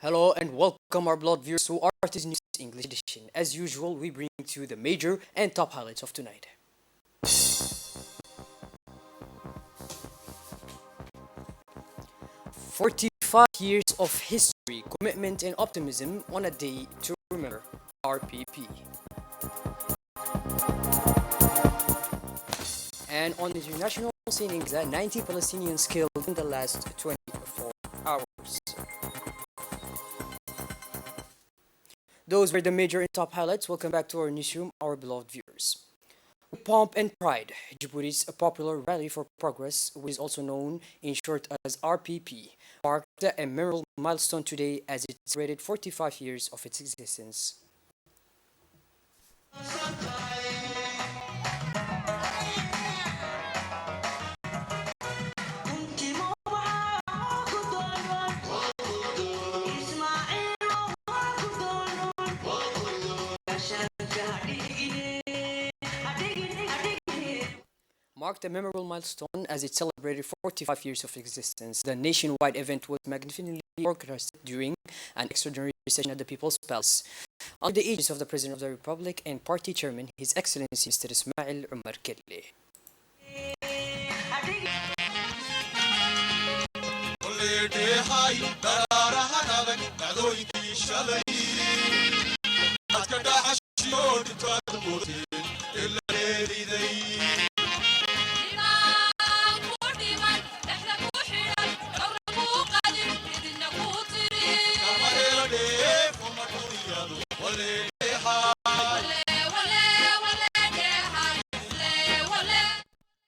Hello and welcome our blood viewers to Artist News English edition. As usual, we bring to you the major and top highlights of tonight. 45 years of history, commitment and optimism on a day to remember RPP. And on the international scene, the 90 Palestinians killed in the last 24 hours. Those were the major and top highlights. Welcome back to our newsroom, our beloved viewers. With pomp and pride, Djibouti's popular Rally for Progress, which is also known in short as RPP, marked a memorable milestone today as it celebrated 45 years of its existence. Marked a memorable milestone as it celebrated 45 years of existence. The nationwide event was magnificently orchestrated during an extraordinary session at the People's Palace, under the aegis of the President of the Republic and Party Chairman, His Excellency Mr. Ismail Omar Kelle.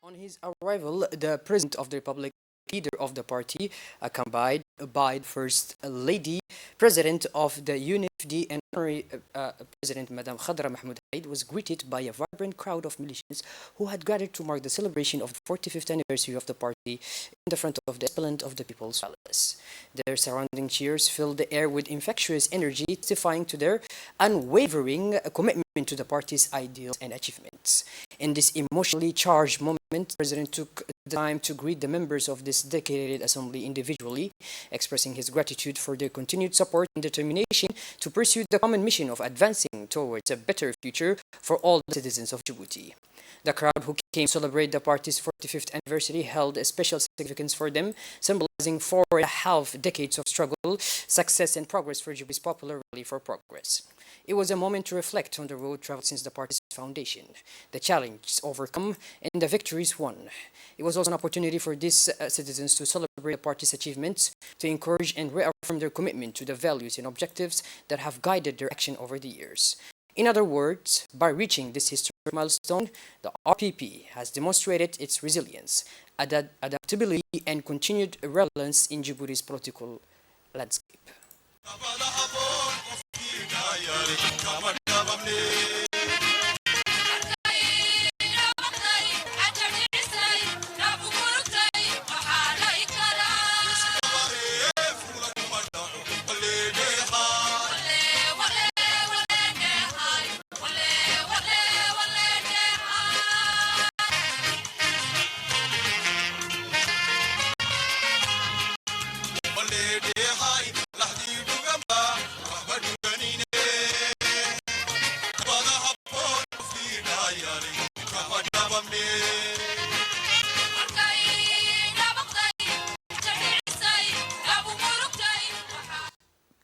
On his arrival, the President of the Republic, leader of the party, accompanied by First Lady, President of the UNFD and Honorary President Madame Khadra Mahmoud Haid, was greeted by a vibrant crowd of militias who had gathered to mark the celebration of the 45th anniversary of the party in the front of the Esplanade of the People's Palace. Their surrounding cheers filled the air with infectious energy, testifying to their unwavering commitment to the party's ideals and achievements. In this emotionally charged moment, the President took the time to greet the members of this dedicated assembly individually, expressing his gratitude for their continued support and determination to pursue the common mission of advancing towards a better future for all the citizens of Djibouti. The crowd who came to celebrate the party's 45th anniversary held a special significance for them, symbolizing 4.5 decades of struggle, success, and progress for Djibouti's popular Rally for Progress. It was a moment to reflect on the road traveled since the party's foundation, the challenges overcome, and the victories won. It was also an opportunity for these citizens to celebrate the party's achievements, to encourage and reaffirm their commitment to the values and objectives that have guided their action over the years. In other words, by reaching this historic milestone, the RPP has demonstrated its resilience, adaptability, and continued relevance in Djibouti's political landscape.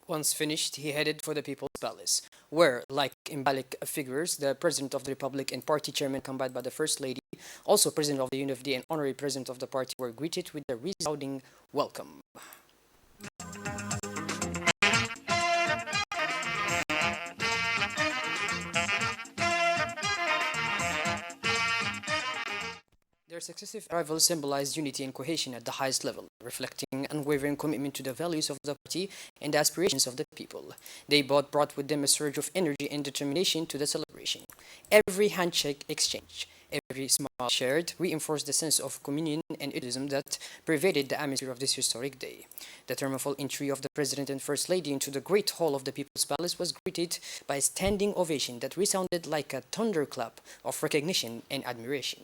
Once finished, he headed for the People's Palace, where, like symbolic figures, the President of the Republic and Party Chairman, accompanied by the First Lady, also President of the UNFD and Honorary President of the party, were greeted with a resounding welcome. Their successive arrivals symbolized unity and cohesion at the highest level, reflecting unwavering commitment to the values of the party and the aspirations of the people. They both brought with them a surge of energy and determination to the celebration. Every handshake exchange, every smile shared reinforced the sense of communion and idealism that pervaded the atmosphere of this historic day. The triumphal entry of the President and First Lady into the Great Hall of the People's Palace was greeted by a standing ovation that resounded like a thunderclap of recognition and admiration.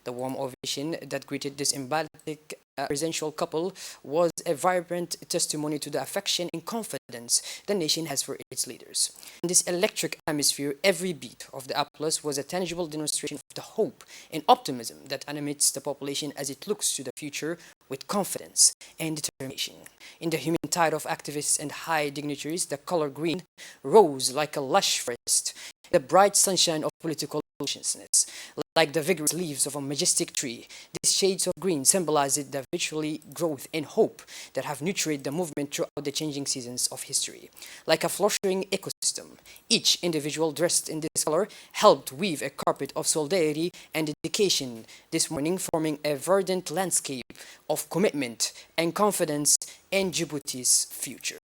The warm ovation that greeted this emblematic presidential couple was a vibrant testimony to the affection and confidence the nation has for its leaders. In this electric atmosphere, every beat of the Applause was a tangible demonstration of the hope and optimism that animates the population as it looks to the future with confidence and determination. In the human tide of activists and high dignitaries, the color green rose like a lush forest, the bright sunshine of political consciousness. Like the vigorous leaves of a majestic tree, these shades of green symbolized the virtually growth and hope that have nurtured the movement throughout the changing seasons of history. Like a flourishing ecosystem, each individual dressed in this color helped weave a carpet of solidarity and dedication this morning, forming a verdant landscape of commitment and confidence in Djibouti's future.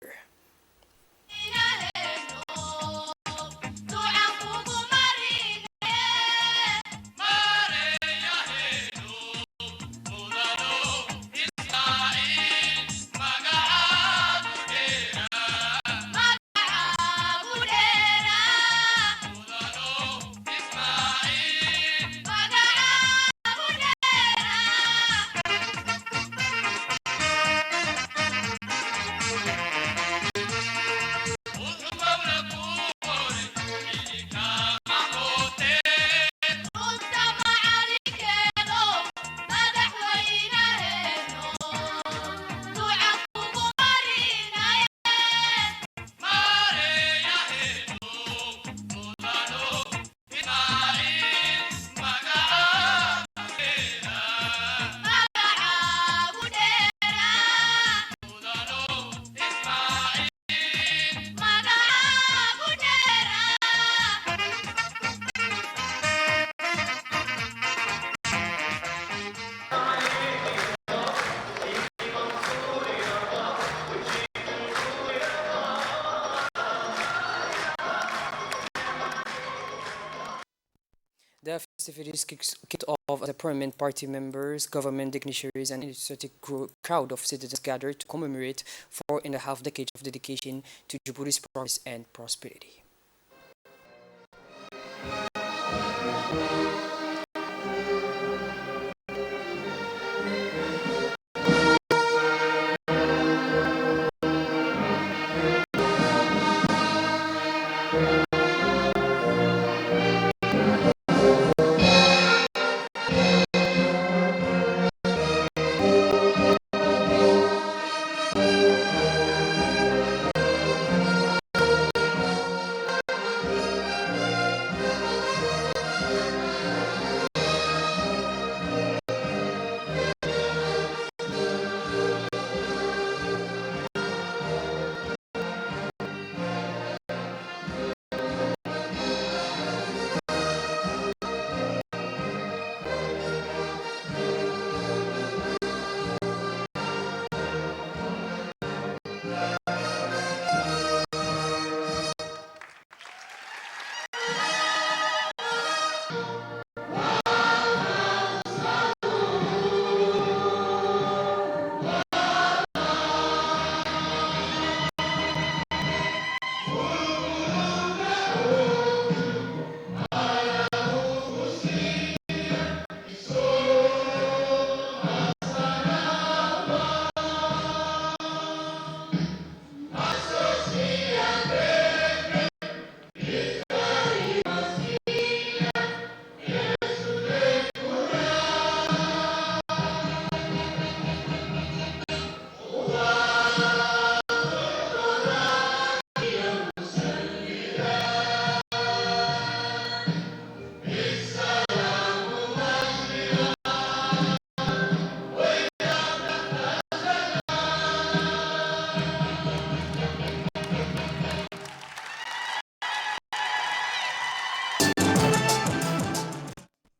The festivities kicked off as prominent party members, government dignitaries, and enthusiastic crowd of citizens gathered to commemorate 4.5 decades of dedication to Djibouti's progress and prosperity.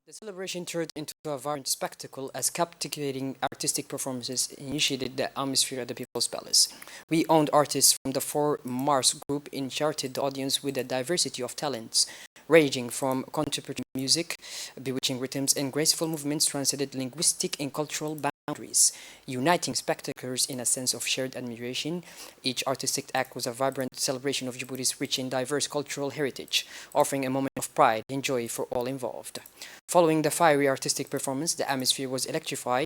The celebration turned into a vibrant spectacle as captivating artistic performances initiated the atmosphere at the People's Palace. We owned artists from the 4 Mars group enchanted the audience with a diversity of talents, ranging from contemporary music, bewitching rhythms, and graceful movements transcended linguistic and cultural boundaries, uniting spectators in a sense of shared admiration. Each artistic act was a vibrant celebration of Djibouti's rich and diverse cultural heritage, offering a moment of pride and joy for all involved. Following the fiery artistic performance, the atmosphere was electrified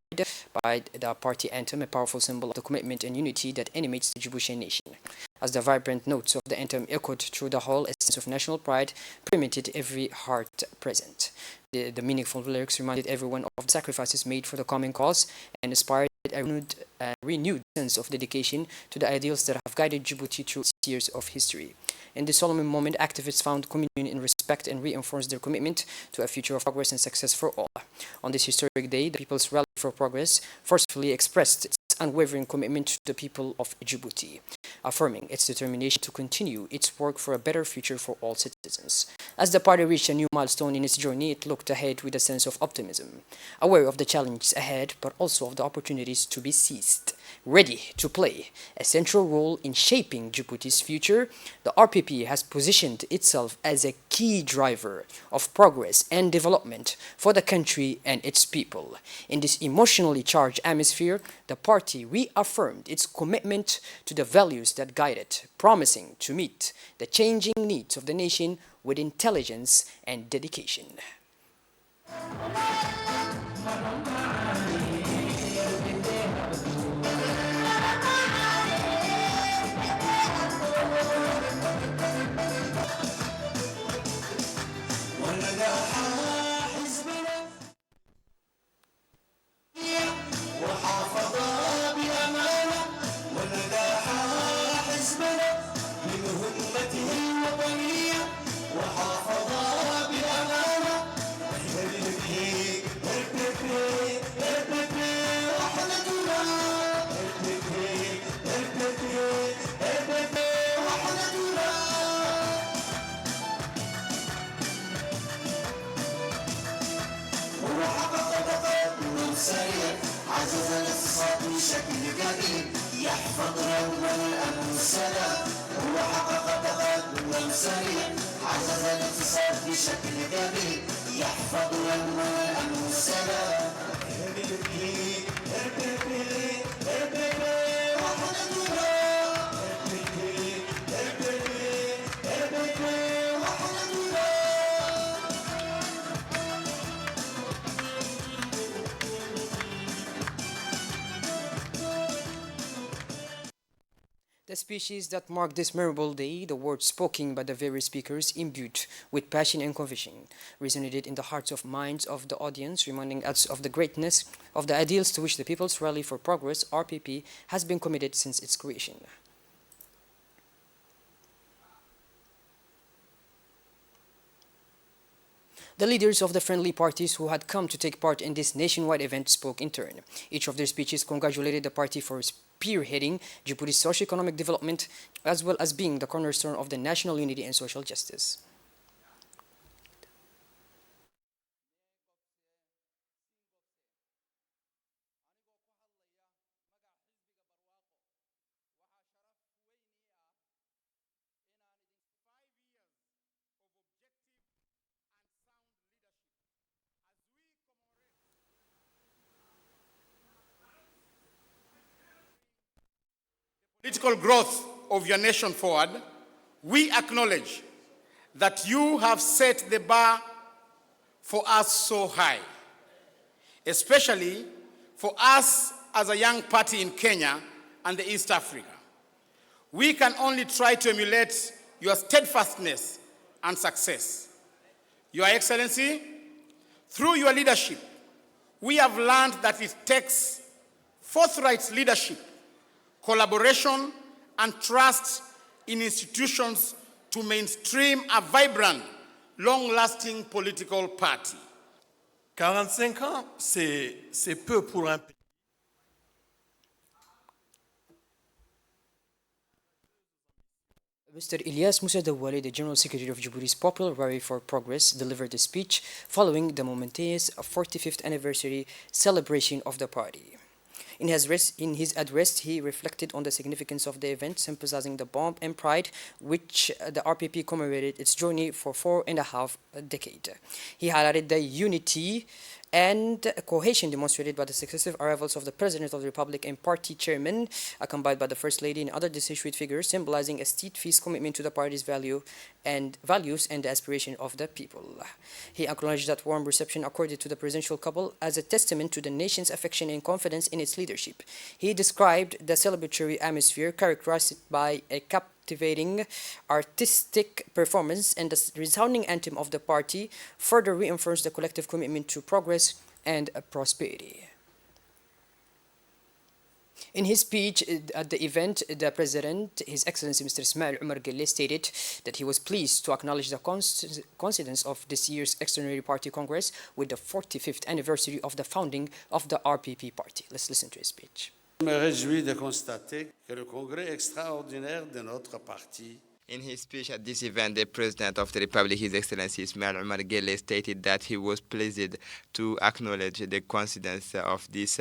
by the party anthem, a powerful symbol of the commitment and unity that animates the Djiboutian nation. As the vibrant notes of the anthem echoed through the hall, a sense of national pride permeated every heart present. The meaningful lyrics reminded everyone of the sacrifices made for the common cause and inspired a renewed sense of dedication to the ideals that have guided Djibouti through years of history. In this solemn moment, activists found communion in respect and reinforced their commitment to a future of progress and success for all. On this historic day, the People's Rally for Progress forcefully expressed its unwavering commitment to the people of Djibouti, affirming its determination to continue its work for a better future for all citizens. As the party reached a new milestone in its journey, it looked ahead with a sense of optimism, aware of the challenges ahead, but also of the opportunities to be seized. Ready to play a central role in shaping Djibouti's future, the RPP has positioned itself as a key driver of progress and development for the country and its people. In this emotionally charged atmosphere, the party reaffirmed its commitment to the values that guide it, promising to meet the changing needs of the nation with intelligence and dedication. عزز الاقتصاد بشكل كبير يحفظ يوم الامن والسلام هو حقق تقدم سريع عزز الاقتصاد بشكل كبير يحفظ يوم الامن والسلام The speeches that marked this memorable day, the words spoken by the various speakers, imbued with passion and conviction, resonated in the hearts of minds of the audience, reminding us of the greatness of the ideals to which the People's Rally for Progress, RPP, has been committed since its creation. The leaders of the friendly parties who had come to take part in this nationwide event spoke in turn. Each of their speeches congratulated the party for spearheading Djibouti's socio-economic development, as well as being the cornerstone of the national unity and social justice. Political growth of your nation forward, we acknowledge that you have set the bar for us so high, especially for us as a young party in Kenya and the East Africa. We can only try to emulate your steadfastness and success. Your Excellency, through your leadership, we have learned that it takes forthright leadership, collaboration, and trust in institutions to mainstream a vibrant, long-lasting political party. 45 ans, c'est peu pour un pays. Mr. Ilyas Moussa Dawali, the General Secretary of Djibouti's Popular Rally for Progress, delivered a speech following the momentous 45th anniversary celebration of the party. In his address, he reflected on the significance of the event, emphasizing the bond and pride which the RPP commemorated its journey for 4.5 decades. He highlighted the unity and cohesion demonstrated by the successive arrivals of the President of the Republic and party chairman, accompanied by the First Lady and other distinguished figures, symbolizing a steadfast commitment to the party's value and values and the aspiration of the people. He acknowledged that warm reception accorded to the presidential couple as a testament to the nation's affection and confidence in its leadership. He described the celebratory atmosphere characterized by a captivating artistic performance and the resounding anthem of the party further reinforced the collective commitment to progress and prosperity. In his speech at the event, the President, His Excellency Mr. Ismail Omar Guelleh, stated that he was pleased to acknowledge the coincidence of this year's Extraordinary Party Congress with the 45th anniversary of the founding of the RPP party. Let's listen to his speech. Je me réjouis de constater que le congrès extraordinaire de notre parti. In his speech at this event, the President of the Republic, His Excellency Ismail Omar Guelleh, stated that he was pleased to acknowledge the coincidence of this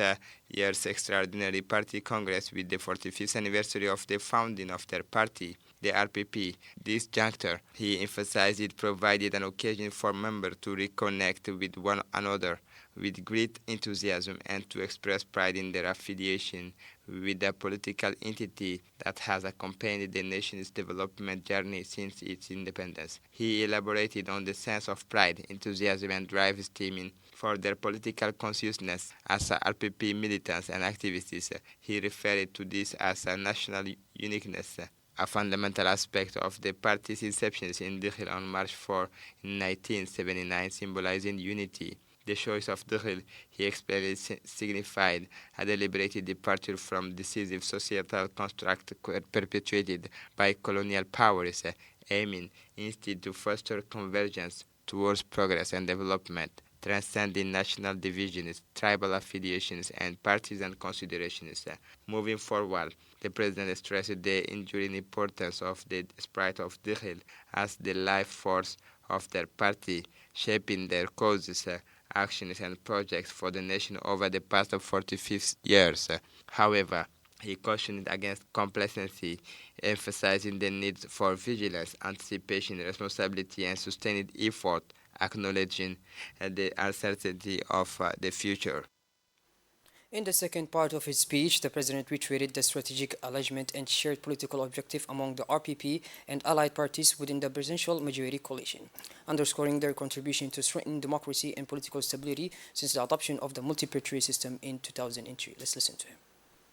year's Extraordinary Party Congress with the 45th anniversary of the founding of their party, the RPP. This juncture, he emphasized, it provided an occasion for members to reconnect with one another with great enthusiasm and to express pride in their affiliation with the political entity that has accompanied the nation's development journey since its independence. He elaborated on the sense of pride, enthusiasm, and drive stemming for their political consciousness as RPP militants and activists. He referred to this as a national uniqueness, a fundamental aspect of the party's inception in Dakhil on March 4, 1979, symbolizing unity. The choice of Dakhil, he explained, signified a deliberate departure from decisive societal construct perpetuated by colonial powers, aiming instead to foster convergence towards progress and development, transcending national divisions, tribal affiliations, and partisan considerations. Moving forward, the President stressed the enduring importance of the spirit of Dakhil as the life force of their party, shaping their causes, actions, and projects for the nation over the past 45 years. However, he cautioned against complacency, emphasizing the need for vigilance, anticipation, responsibility, and sustained effort, acknowledging the uncertainty of the future. In the second part of his speech, the President reiterated the strategic alignment and shared political objective among the RPP and allied parties within the presidential majority coalition, underscoring their contribution to strengthen democracy and political stability since the adoption of the multi-party system in 2003. Let's listen to him.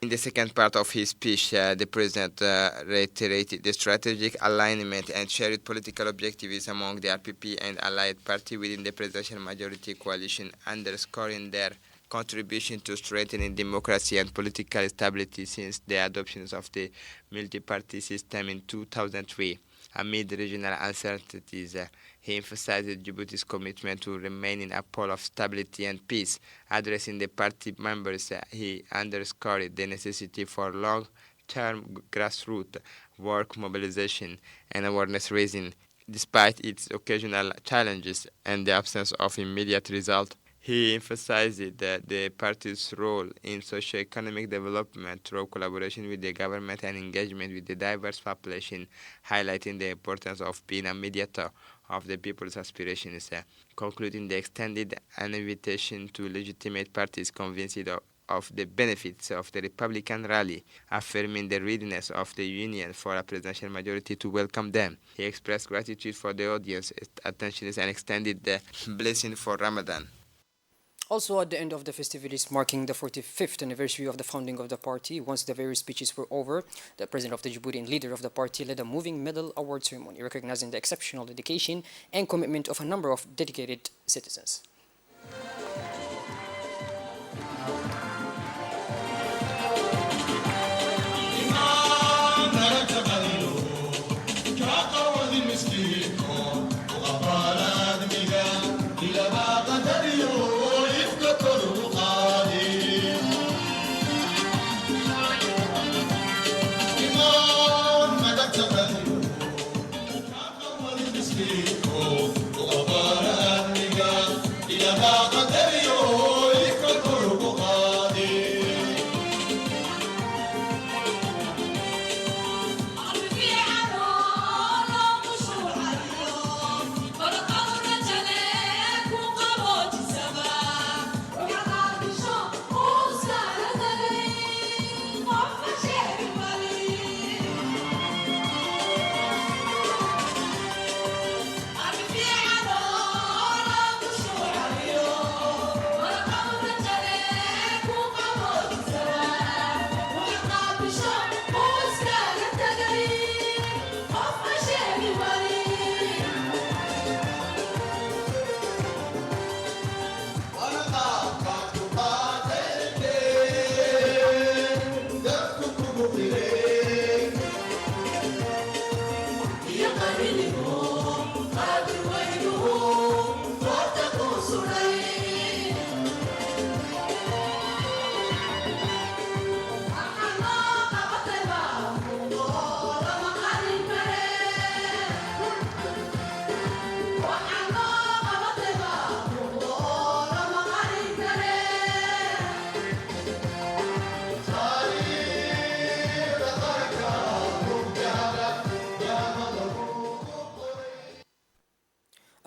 In the second part of his speech, the President reiterated the strategic alignment and shared political objectives among the RPP and allied party within the presidential majority coalition, underscoring their contribution to strengthening democracy and political stability since the adoption of the multi-party system in 2003. Amid regional uncertainties, he emphasized Djibouti's commitment to remaining a pole of stability and peace. Addressing the party members, he underscored the necessity for long-term grassroots work, mobilization, and awareness raising. Despite its occasional challenges and the absence of immediate results, he emphasized the party's role in socio-economic development through collaboration with the government and engagement with the diverse population, highlighting the importance of being a mediator of the people's aspirations. Concluding, they extended an invitation to legitimate parties convinced of the benefits of the Republican rally, affirming the readiness of the Union for a presidential majority to welcome them. He expressed gratitude for the audience's attention and extended the blessing for Ramadan. Also, at the end of the festivities marking the 45th anniversary of the founding of the party, once the various speeches were over, the President of the Djibouti and leader of the party led a moving medal award ceremony, recognizing the exceptional dedication and commitment of a number of dedicated citizens. إلى ما قدر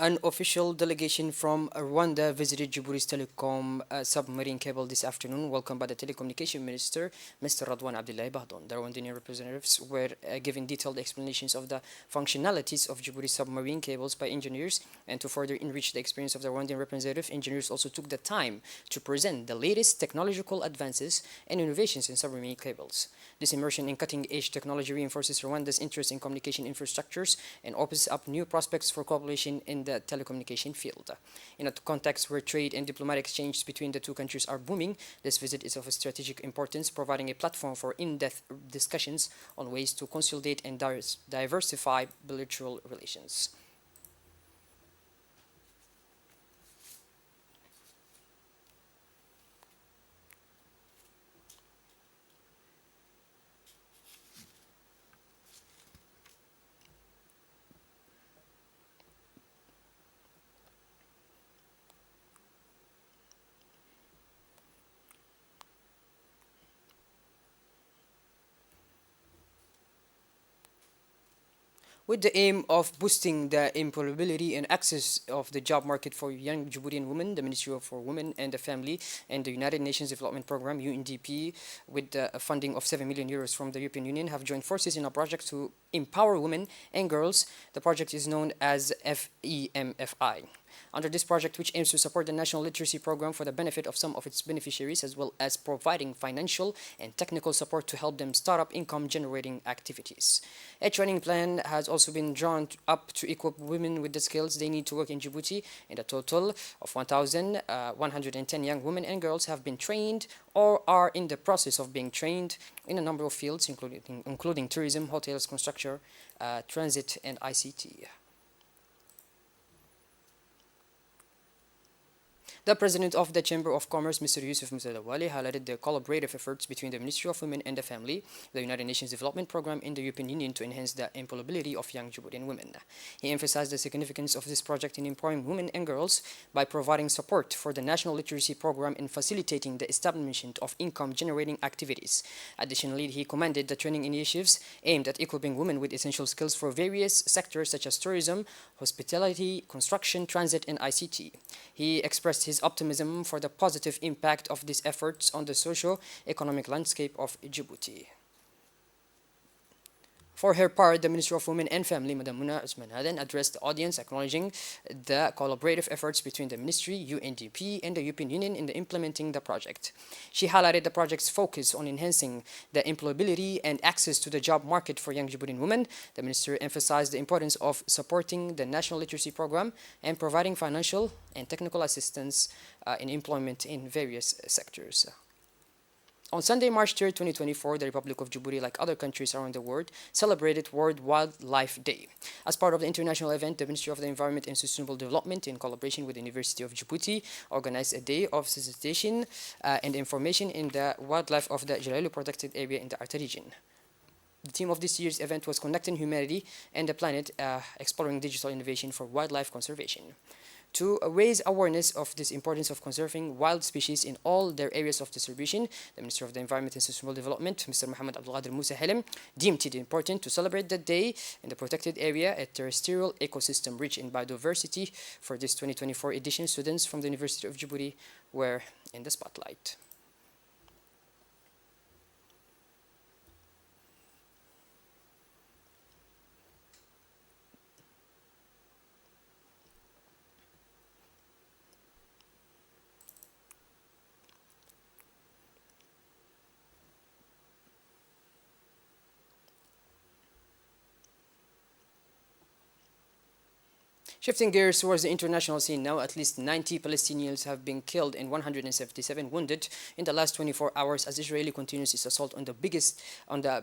An official delegation from Rwanda visited Djibouti's telecom submarine cable this afternoon, welcomed by the telecommunication minister, Mr. Radwan Abdullahi Bahdon. The Rwandan representatives were given detailed explanations of the functionalities of Djibouti's submarine cables by engineers, and to further enrich the experience of the Rwandan representative, engineers also took the time to present the latest technological advances and innovations in submarine cables. This immersion in cutting-edge technology reinforces Rwanda's interest in communication infrastructures and opens up new prospects for cooperation in the telecommunication field. In a context where trade and diplomatic exchanges between the two countries are booming, this visit is of strategic importance, providing a platform for in-depth discussions on ways to consolidate and diversify bilateral relations. With the aim of boosting the employability and access of the job market for young Djiboutian women, the Ministry for Women and the Family and the United Nations Development Programme, UNDP, with the funding of 7 million euros from the European Union, have joined forces in a project to empower women and girls. The project is known as FEMFI. Under this project, which aims to support the national literacy program for the benefit of some of its beneficiaries, as well as providing financial and technical support to help them start up income-generating activities. A training plan has also been drawn up to equip women with the skills they need to work in Djibouti, and a total of 1,110 young women and girls have been trained or are in the process of being trained in a number of fields, including tourism, hotels, construction, transit, and ICT. The President of the Chamber of Commerce, Mr. Yusuf Mzadawali, highlighted the collaborative efforts between the Ministry of Women and the Family, the United Nations Development Programme, and the European Union to enhance the employability of young Djiboutian women. He emphasized the significance of this project in employing women and girls by providing support for the National Literacy Programme and facilitating the establishment of income-generating activities. Additionally, he commended the training initiatives aimed at equipping women with essential skills for various sectors such as tourism, hospitality, construction, transit, and ICT. He expressed his optimism for the positive impact of these efforts on the socio-economic landscape of Djibouti. For her part, the Minister of Women and Family, Madam Muna Usman Hadan, addressed the audience, acknowledging the collaborative efforts between the Ministry, UNDP, and the European Union in implementing the project. She highlighted the project's focus on enhancing the employability and access to the job market for young Djiboutian women. The Minister emphasized the importance of supporting the National Literacy Program and providing financial and technical assistance in employment in various sectors. On Sunday, March 3, 2024, the Republic of Djibouti, like other countries around the world, celebrated World Wildlife Day. As part of the international event, the Ministry of the Environment and Sustainable Development, in collaboration with the University of Djibouti, organized a day of sensitization and information in the wildlife of the Jalalu protected area in the Arta region. The theme of this year's event was Connecting Humanity and the Planet, Exploring Digital Innovation for Wildlife Conservation. To raise awareness of this importance of conserving wild species in all their areas of distribution, the Minister of the Environment and Sustainable Development, Mr. Mohammed Abdulqadir Musa Helem, deemed it important to celebrate that day in the protected area, a terrestrial ecosystem rich in biodiversity. For this 2024 edition, students from the University of Djibouti were in the spotlight. Shifting gears towards the international scene now, at least 90 Palestinians have been killed and 177 wounded in the last 24 hours as Israeli continues its assault on the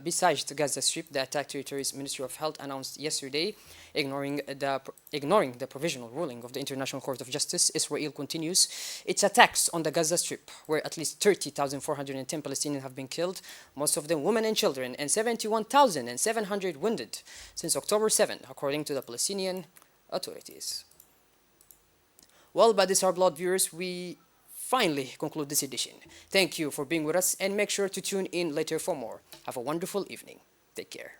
besieged Gaza Strip. The attack territory's Ministry of Health announced yesterday, ignoring the provisional ruling of the International Court of Justice. Israel continues its attacks on the Gaza Strip, where at least 30,410 Palestinians have been killed, most of them women and children, and 71,700 wounded since October 7, according to the Palestinian authorities. Well, by this, our blood viewers, we finally conclude this edition. Thank you for being with us, and make sure to tune in later for more. Have a wonderful evening. Take care.